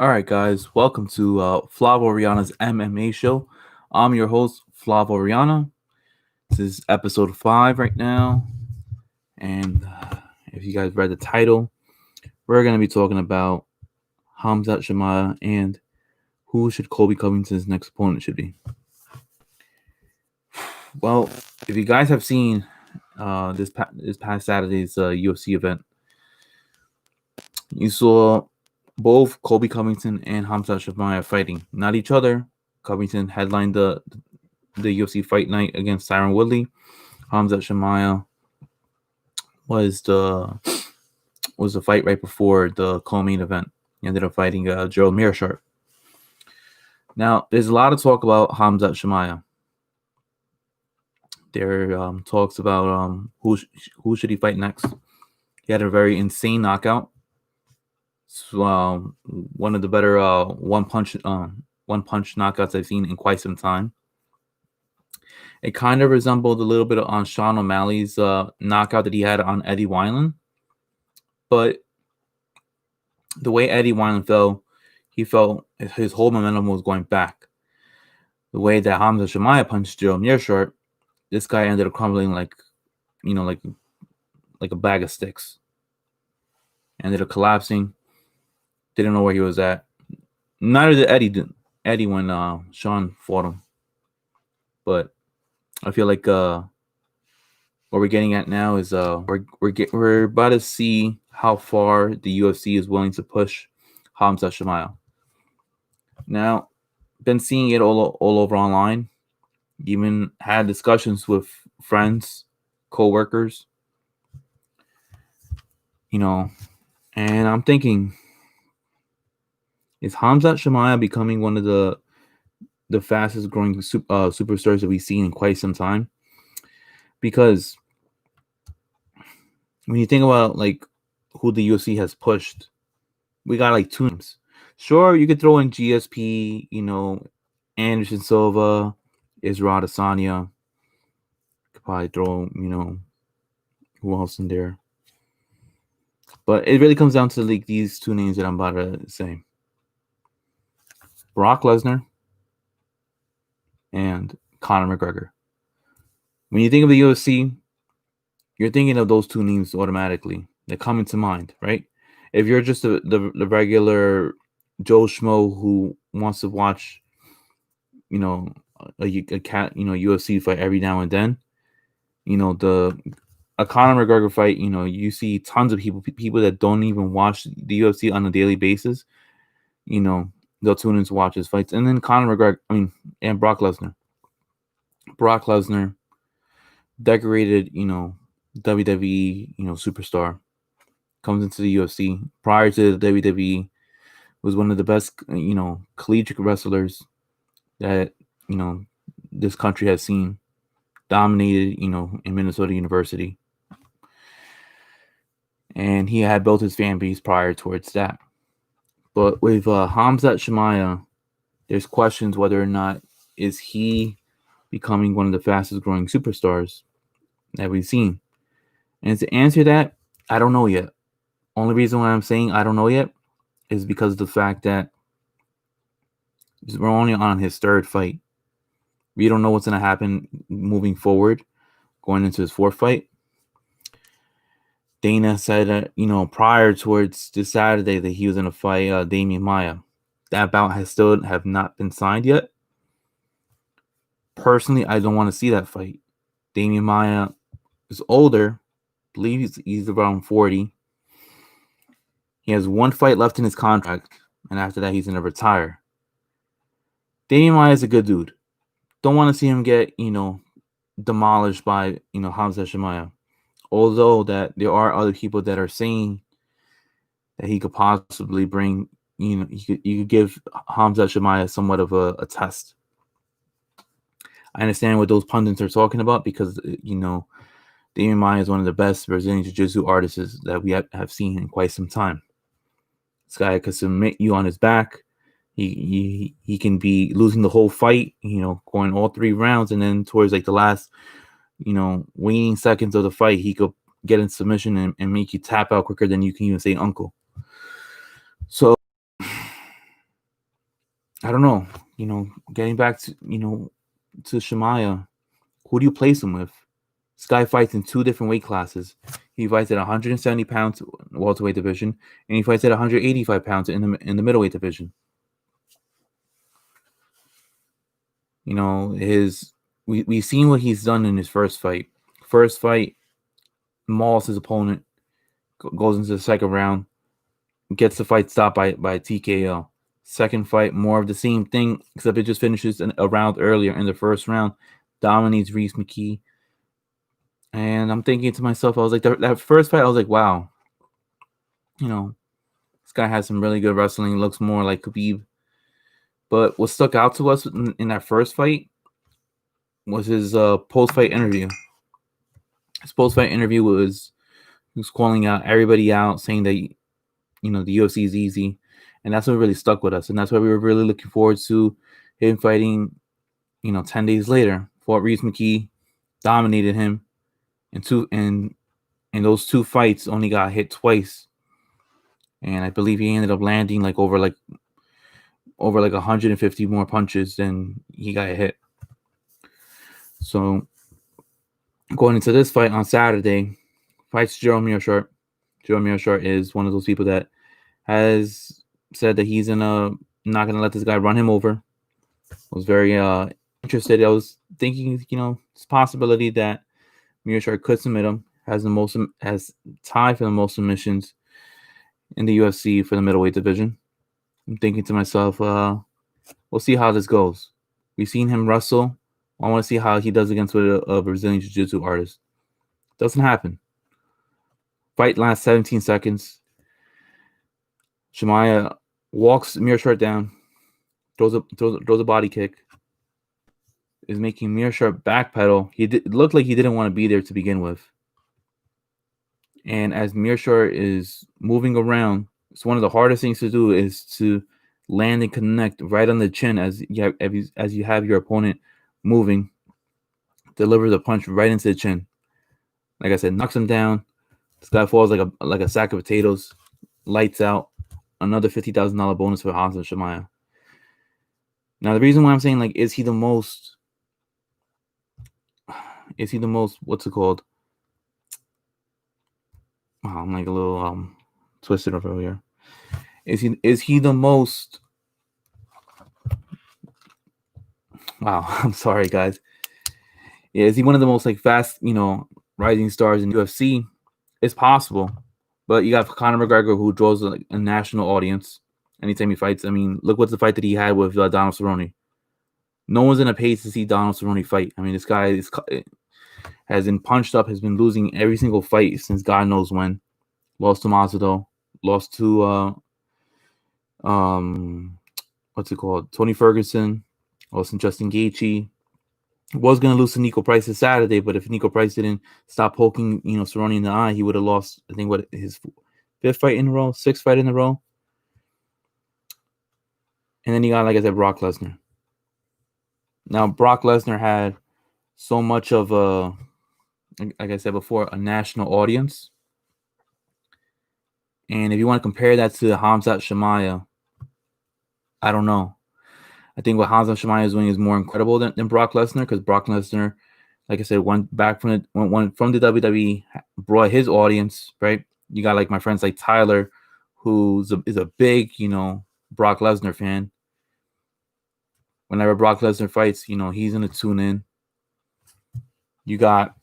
All right, guys, welcome to Flav Orellana's MMA show. I'm your host, Flav Orellana. This is episode 5 right now. And if you guys read the title, we're going to be talking about Khazmat Chimaev and who should Colby Covington's next opponent should be. Well, if you guys have seen this past Saturday's UFC event, you saw both Colby Covington and Khazmat Chimaev fighting, not each other. Covington headlined the UFC fight night against Tyron Woodley. Khazmat Chimaev was the fight right before the co-main event. He ended up fighting Gerald Meerschaert. Now, there's a lot of talk about Khazmat Chimaev. There talks about who should he fight next. He had a very insane knockout. One of the better one punch knockouts I've seen in quite some time. It kind of resembled a little bit on Sean O'Malley's knockout that he had on Eddie Wineland, but the way Eddie Wineland fell, he felt his whole momentum was going back. The way that Khazmat Chimaev punched Gerald Meerschaert, this guy ended up crumbling like a bag of sticks. Ended up collapsing. Didn't know where he was at. Neither did Eddie when Sean fought him. But I feel like what we're getting at now is we're about to see how far the UFC is willing to push Khazmat Chimaev. Now, been seeing it all over online. Even had discussions with friends, co-workers. And I'm thinking, is Khazmat Chimaev becoming one of the fastest growing superstars that we've seen in quite some time? Because when you think about like who the UFC has pushed, we got like two names. Sure, you could throw in GSP, Anderson Silva, Israel Adesanya. Could probably throw, who else in there? But it really comes down to like these two names that I'm about to say. Brock Lesnar and Conor McGregor. When you think of the UFC, you're thinking of those two names automatically. They come into mind, right? If you're just the regular Joe Schmo who wants to watch, a UFC fight every now and then, a Conor McGregor fight, you see tons of people that don't even watch the UFC on a daily basis, they'll tune in to watch his fights. And then Conor McGregor, and Brock Lesnar. Brock Lesnar, decorated, WWE, superstar, comes into the UFC. Prior to the WWE, was one of the best, collegiate wrestlers that, this country has seen. Dominated, in Minnesota University. And he had built his fan base prior towards that. But with Khazmat Chimaev, there's questions whether or not is he becoming one of the fastest growing superstars that we've seen. And to answer that, I don't know yet. Only reason why I'm saying I don't know yet is because of the fact that we're only on his third fight. We don't know what's going to happen moving forward, going into his fourth fight. Dana said that, prior towards this Saturday that he was going to fight Damian Maia. That bout have not been signed yet. Personally, I don't want to see that fight. Damian Maia is older. I believe he's around 40. He has one fight left in his contract, and after that, he's going to retire. Damian Maia is a good dude. Don't want to see him get, demolished by, Khazmat Chimaev. Although that there are other people that are saying that he could possibly bring, you could give Khazmat Chimaev somewhat of a test. I understand what those pundits are talking about because, Damian Maia is one of the best Brazilian Jiu-Jitsu artists that we have seen in quite some time. This guy could submit you on his back. He can be losing the whole fight, going all 3 rounds, and then towards like the last, waning seconds of the fight, he could get in submission and make you tap out quicker than you can even say uncle. So I don't know. Getting back to to Chimaev, who do you place him with? This guy fights in 2 different weight classes. He fights at 170 pounds welterweight division, and he fights at 185 pounds in the middleweight division. We've seen what he's done in his first fight. First fight, mauls his opponent, goes into the second round, gets the fight stopped by TKO. Second fight, more of the same thing, except it just finishes a round earlier in the first round, dominates Reese McKee. And I'm thinking to myself, I was like, that first fight, I was like, wow, this guy has some really good wrestling. Looks more like Khabib. But what stuck out to us in that first fight was his post-fight interview. His post-fight interview was he was calling out everybody out, saying that the UFC is easy, and that's what really stuck with us, and that's why we were really looking forward to him fighting. 10 days later, fought Reese McKee, dominated him, and those 2 fights only got hit twice, and I believe he ended up landing over 150 more punches than he got hit. So going into this fight on Saturday, fights Jerome Mearshart. Jerome Mearshart is one of those people that has said that he's not gonna let this guy run him over. I was very interested. I was thinking, it's a possibility that Mearshart could submit him. Has tied for the most submissions in the UFC for the middleweight division. I'm thinking to myself, we'll see how this goes. We've seen him wrestle. I want to see how he does against a Brazilian Jiu-Jitsu artist. Doesn't happen. Fight lasts 17 seconds. Chimaev walks Mearshart down, throws a body kick, is making Mearshart backpedal. It looked like he didn't want to be there to begin with. And as Mearshart is moving around, it's one of the hardest things to do is to land and connect right on the chin as you have your opponent moving, delivers a punch right into the chin. Like I said, knocks him down. This guy falls like a sack of potatoes. Lights out. Another $50,000 bonus for Khazmat Chimaev. Now the reason why I'm saying is he the most? What's it called? Oh, I'm a little twisted over here. Is he the most? Wow, I'm sorry, guys. Yeah, is he one of the most fast, rising stars in UFC? It's possible, but you got Conor McGregor, who draws a national audience anytime he fights. I mean, look what's the fight that he had with Donald Cerrone. No one's in a pace to see Donald Cerrone fight. I mean, this guy has been punched up, has been losing every single fight since God knows when. Lost to Masvidal, lost to what's it called? Tony Ferguson, lost to Justin Gaethje. Was going to lose to Nico Price this Saturday, but if Nico Price didn't stop poking, Cerrone in the eye, he would have lost, I think, his 5th fight in a row, 6th fight in a row. And then you got, like I said, Brock Lesnar. Now, Brock Lesnar had so much of like I said before, a national audience. And if you want to compare that to Khamzat Chimaev, I don't know. I think what Khamzat Chimaev is doing is more incredible than Brock Lesnar, because Brock Lesnar, like I said, went from the WWE, brought his audience, right? You got my friends like Tyler, who is a big, Brock Lesnar fan. Whenever Brock Lesnar fights, he's gonna tune in. You got,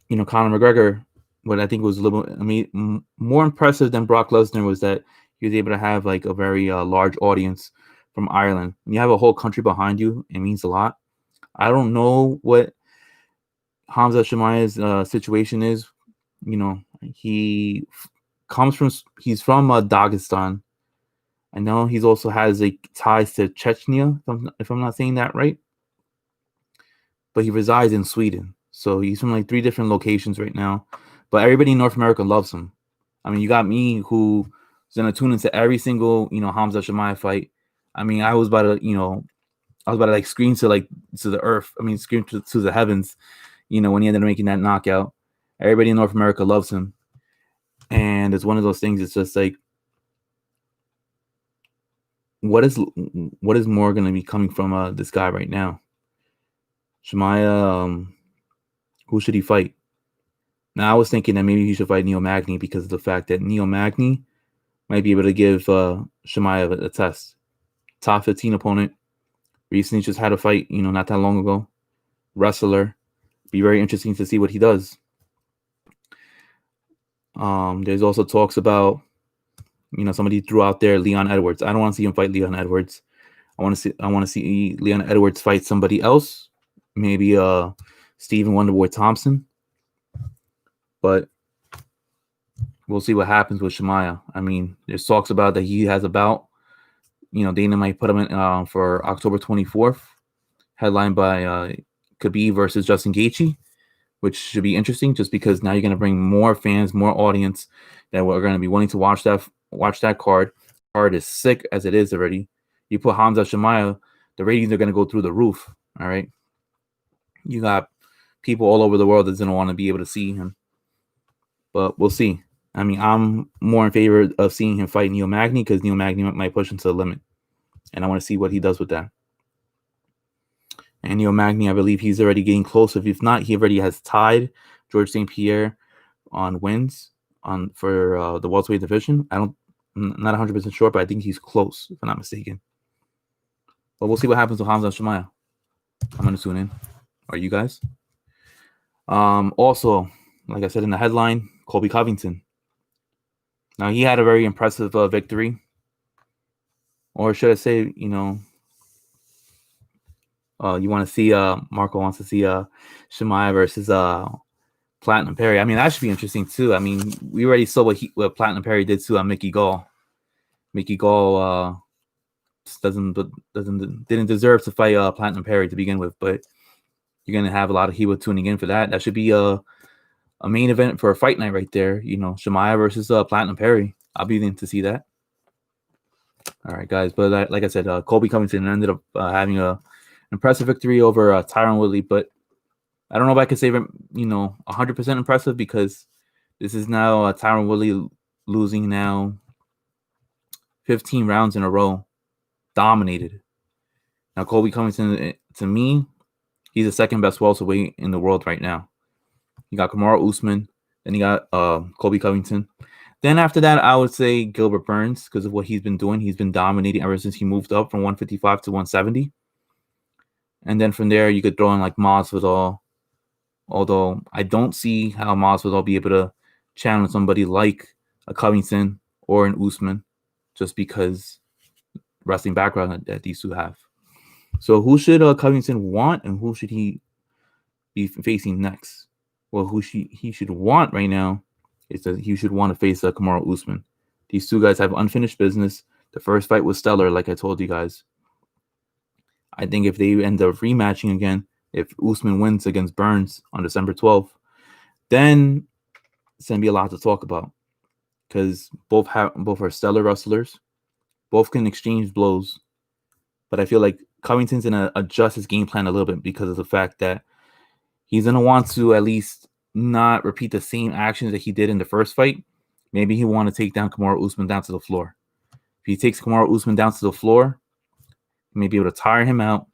Conor McGregor. What I think was more impressive than Brock Lesnar was that he was able to have a very large audience from Ireland. When you have a whole country behind you, it means a lot. I don't know what Khamzat Chimaev's situation is. He's from Dagestan. I know he's also has ties to Chechnya, if I'm not saying that right. But he resides in Sweden. So he's from 3 different locations right now. But everybody in North America loves him. I mean, you got me who's gonna tune into every single, Khamzat Chimaev fight. I mean, I was about to scream to the earth. I mean, scream to the heavens, when he ended up making that knockout. Everybody in North America loves him. And it's one of those things, it's just what is more going to be coming from this guy right now? Chimaev, who should he fight? Now I was thinking that maybe he should fight Neil Magny because of the fact that Neil Magny might be able to give Chimaev a test. Top 15 opponent. Recently just had a fight, not that long ago. Wrestler. Be very interesting to see what he does. There's also talks about, somebody threw out there Leon Edwards. I don't want to see him fight Leon Edwards. I want to see Leon Edwards fight somebody else. Maybe Stephen Wonderboy Thompson. But we'll see what happens with Chimaev. I mean, there's talks about that he has a bout. Dana might put him in for October 24th, headlined by Khabib versus Justin Gaethje, which should be interesting just because now you're going to bring more fans, more audience that are going to be willing to watch that card. The card is sick as it is already. You put Khamzat Chimaev, the ratings are going to go through the roof. All right. You got people all over the world that's going to want to be able to see him. But we'll see. I mean, I'm more in favor of seeing him fight Neil Magny because Neil Magny might push him to the limit. And I want to see what he does with that. And Neil Magny, I believe he's already getting close. If not, he already has tied George St. Pierre on wins for the welterweight division. I'm not 100% sure, but I think he's close, if I'm not mistaken. But we'll see what happens with Khamzat Chimaev. I'm going to tune in. Are you guys? Also, like I said in the headline, Colby Covington. Now, he had a very impressive victory. Or should I say, you want to see, Marco wants to see Chimaev versus Platinum Perry. I mean, that should be interesting too. I mean, we already saw what Platinum Perry did to Mickey Gall. Mickey Gall didn't deserve to fight Platinum Perry to begin with, but you're gonna have a lot of people tuning in for that. That should be a main event for a fight night right there. Chimaev versus Platinum Perry. I'll be in to see that. All right, guys. But like I said, Colby Covington ended up having a impressive victory over Tyron Woodley, but I don't know if I could say 100% impressive because this is now Tyron Woodley losing now 15 rounds in a row, dominated. Now Colby Covington, to me, he's the second best welterweight in the world right now. You got Kamaru Usman, then you got Colby Covington. Then after that, I would say Gilbert Burns because of what he's been doing. He's been dominating ever since he moved up from 155 to 170. And then from there, you could throw in like Masvidal. Although I don't see how Masvidal will be able to challenge somebody like a Covington or an Usman just because wrestling background that these two have. So who should Covington want and who should he be facing next? Well, who he should want right now is that he should want to face Kamaru Usman. These two guys have unfinished business. The first fight was stellar, like I told you guys. I think if they end up rematching again, if Usman wins against Burns on December 12th, then it's going to be a lot to talk about because both are stellar wrestlers. Both can exchange blows. But I feel like Covington's going to adjust his game plan a little bit because of the fact that he's going to want to at least not repeat the same actions that he did in the first fight. Maybe he want to take down Kamaru Usman down to the floor. If he takes Kamaru Usman down to the floor, he may be able to tire him out.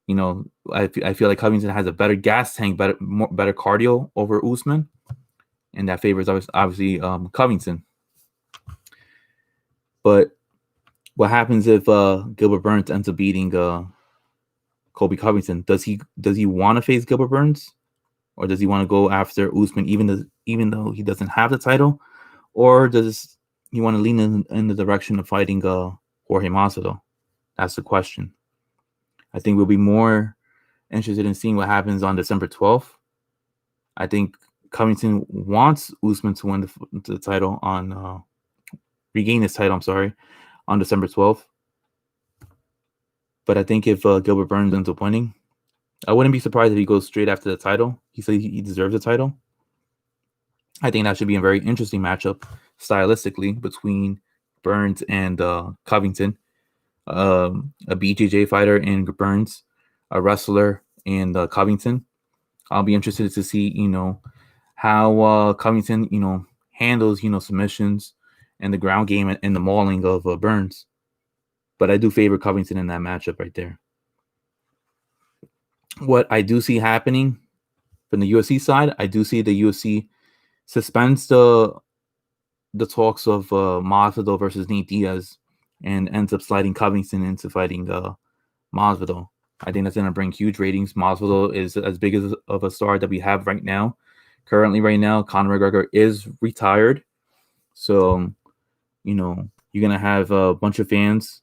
I feel like Covington has a better gas tank, better cardio over Usman, and that favors obviously Covington. But what happens if Gilbert Burns ends up beating Colby Covington? Does he want to face Gilbert Burns, or does he want to go after Usman even though he doesn't have the title, or does he want to lean in the direction of fighting Jorge Masvidal? That's the question. I think we'll be more interested in seeing what happens on December 12th. I think Covington wants Usman to win the title regain his title, on December 12th. But I think if Gilbert Burns ends up winning, I wouldn't be surprised if he goes straight after the title. He said he deserves the title. I think that should be a very interesting matchup stylistically between Burns and Covington. A BJJ fighter in Burns, a wrestler in Covington. I'll be interested to see, how Covington, handles, submissions and the ground game and the mauling of Burns. But I do favor Covington in that matchup right there. What I do see happening from the UFC side, I do see the UFC suspends the talks of Masvidal versus Nate Diaz and ends up sliding Covington into fighting Masvidal. I think that's going to bring huge ratings. Masvidal is as big of a star that we have right now. Currently, right now, Conor McGregor is retired. So, you're going to have a bunch of fans,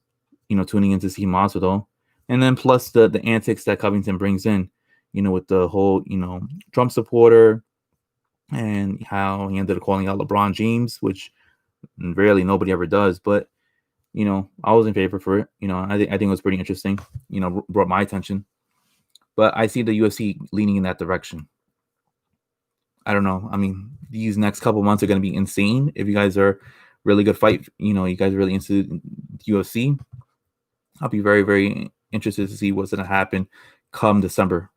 tuning in to see Masvidal. And then plus the antics that Covington brings in, with the whole, Trump supporter and how he ended up calling out LeBron James, which rarely nobody ever does. But, I was in favor for it. I think it was pretty interesting, brought my attention. But I see the UFC leaning in that direction. I don't know. I mean, these next couple months are going to be insane. If you guys are really good fight, you guys are really into UFC, I'll be very, very interested to see what's going to happen come December.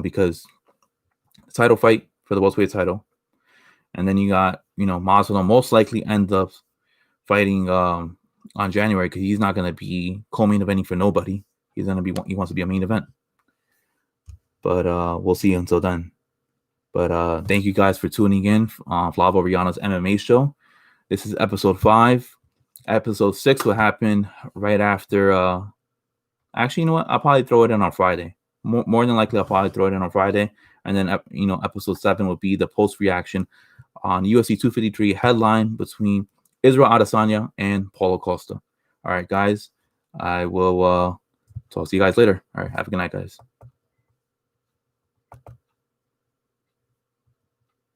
Because the title fight for the welterweight title, and then you got, Masvidal most likely end up fighting on January because he's not going to be co-main eventing for nobody. He wants to be a main event. But we'll see until then. But thank you guys for tuning in on Flav Orellana's MMA show. This is episode 5. Episode 6 will happen right after. Actually, you know what? I'll probably throw it in on Friday. More than likely, I'll probably throw it in on Friday. And then, episode 7 will be the post reaction on UFC 253 headline between Israel Adesanya and Paulo Costa. All right, guys. I will talk to you guys later. All right. Have a good night, guys.